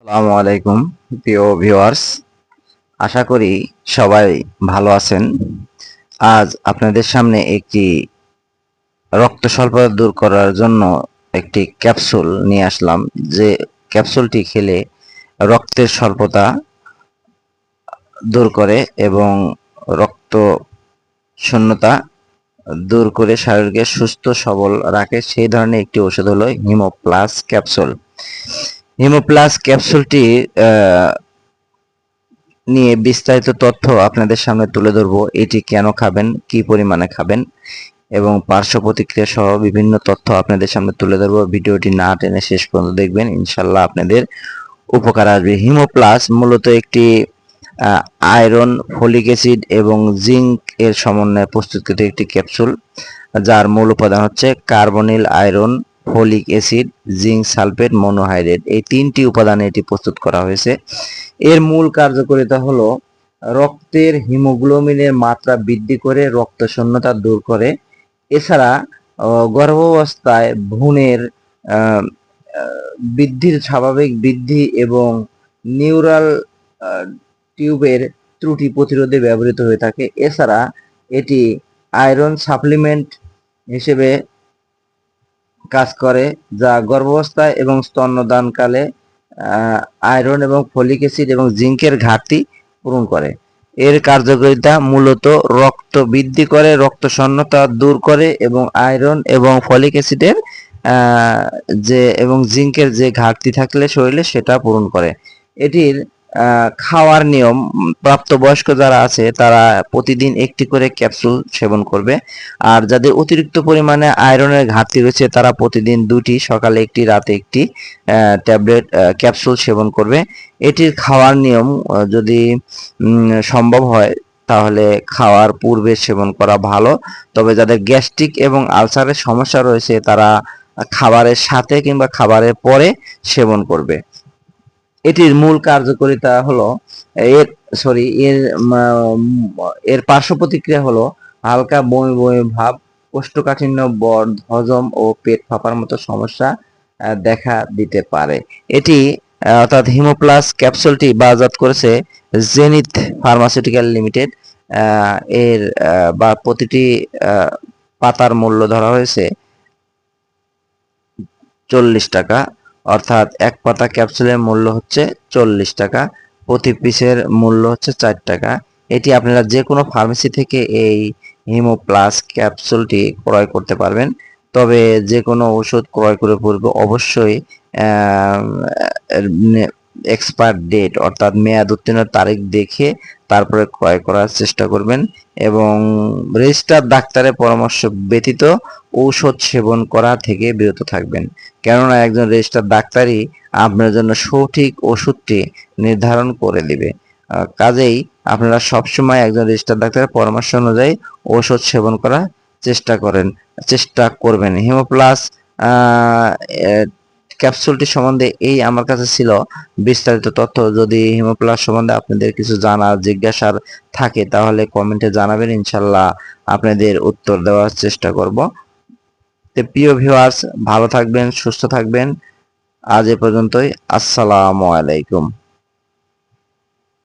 আসসালামু আলাইকুম প্রিয় ভিউয়ার্স, আশা করি সবাই ভালো আছেন। আজ আপনাদের সামনে একটি রক্ত স্বল্পতা দূর করার জন্য একটি ক্যাপসুল নিয়ে আসলাম। যে ক্যাপসুলটি খেলে রক্তের স্বল্পতা দূর করে এবং রক্ত শূন্যতা দূর করে শরীরকে সুস্থ সবল রাখে, সেই ধরনের একটি ওষুধ হলো হিমো প্লাস ক্যাপসুল। হিমো প্লাস ক্যাপসুলটি নিয়ে বিস্তারিত তথ্য আপনাদের সামনে তুলে ধরবো। এটি কেন খাবেন, কি পরিমাণে খাবেন এবং পার্শ্ব প্রতিক্রিয়া সহ বিভিন্ন তথ্য আপনাদের সামনে তুলে ধরবো। ভিডিওটি না টেনে শেষ পর্যন্ত দেখবেন, ইনশাল্লাহ আপনাদের উপকার আসবে। হিমো প্লাস মূলত একটি আয়রন, ফলিক অ্যাসিড এবং জিঙ্ক এর সমন্বয়ে প্রস্তুতকৃত একটি ক্যাপসুল, যার মূল উপাদান হচ্ছে carbonyl iron, folic acid, zinc sulphate, monohydrate. এই তিনটি উপাদানে এটি প্রস্তুত করা হয়েছে। এর মূল কার্যকারিতা হলো রক্তের হিমোগ্লোবিনের মাত্রা বৃদ্ধি করে রক্ত শূন্যতা দূর করে। এছাড়া গর্ভাবস্থায় ভ্রূণের বৃদ্ধির স্বাভাবিক বৃদ্ধি এবং নিউরাল টিউবের ত্রুটি প্রতিরোধে ব্যবহৃত হয়ে থাকে। এছাড়া এটি আয়রন সাপ্লিমেন্ট হিসেবে কাজ করে, যা গর্ভাবস্থায় এবং স্তন্যদানকালে আয়রন এবং ফলিক অ্যাসিড এবং জিঙ্কের ঘাটতি পূরণ করে। এর কার্যকারিতা মূলত রক্ত বৃদ্ধি করে, রক্ত শূন্যতা দূর করে এবং আয়রন এবং ফলিক অ্যাসিডের যে এবং জিঙ্কের যে ঘাটতি থাকলে শরীরে সেটা পূরণ করে। এটির খাওয়ার নিয়ম, প্রাপ্তবয়স্ক যারা আছে তারা প্রতিদিন একটি করে ক্যাপসুল সেবন করবে, আর যাদের অতিরিক্ত পরিমাণে আয়রনের ঘাটতি রয়েছে তারা প্রতিদিন দুটি, সকালে একটি, রাতে একটি ট্যাবলেট ক্যাপসুল সেবন করবে। এটির খাওয়ার নিয়ম যদি সম্ভব হয় তাহলে খাওয়ার পূর্বে সেবন করা ভালো, তবে যাদের গ্যাস্ট্রিক এবং আলসারের সমস্যা রয়েছে তারা খাবারের সাথে কিংবা খাবারের পরে সেবন করবে। এটির মূল কার্যকারিতা হলো এর সরি এর এর পার্শ্ব প্রতিক্রিয়া হলো হালকা বমি বমি ভাব, কোষ্ঠকাঠিন্য, বদ হজম ও পেট ফাঁপার মতো সমস্যা দেখা দিতে পারে। এটি অর্থাৎ হিমোপ্লাস ক্যাপসুলটি বাজারজাত করেছে জেনিথ ফার্মাসিউটিক্যাল লিমিটেড। এর বা প্রতিটি পাতার মূল্য ধরা হয়েছে 40 টাকা, অর্থাৎ এক পাতা ক্যাপসুলের মূল্য হচ্ছে 40 টাকা, প্রতি পিসের মূল্য হচ্ছে 4 টাকা। এটি আপনারা যে কোনো ফার্মেসি থেকে এই হিমো প্লাস ক্যাপসুলটি ক্রয় করতে পারবেন, তবে যে কোনো ওষুধ ক্রয় করে পূর্বে অবশ্যই এক্সপায়ার ডেট অর্থাৎ মেয়াদ উত্তীর্ণের তারিখ দেখে তারপরে ক্রয় করার চেষ্টা করবেন এবং রেজিস্টার্ড ডাক্তারের পরামর্শ ব্যতীত ঔষধ সেবন করা থেকে বিরত থাকবেন, কেননা একজন রেজিস্টার্ড ডাক্তারই আপনার জন্য সঠিক ওষুধটি নির্ধারণ করে দিবে। কাজেই আপনারা সবসময় একজন রেজিস্টার্ড ডাক্তারের পরামর্শ অনুযায়ী ঔষধ সেবন করার চেষ্টা করবেন। হিমোপ্লাস ক্যাপসুলটি সম্বন্ধে এই আমার কাছে ছিল বিস্তারিত তথ্য। যদি হিমোপ্লাস সম্বন্ধে আপনাদের কিছু জানার জিজ্ঞাসার থাকে তাহলে কমেন্টে জানাবেন, ইনশাল্লাহ আপনাদের উত্তর দেওয়ার চেষ্টা করব। তো প্রিয় ভিউয়ার্স, ভালো থাকবেন, সুস্থ থাকবেন। আজ এ পর্যন্তই। আসসালামু আলাইকুম।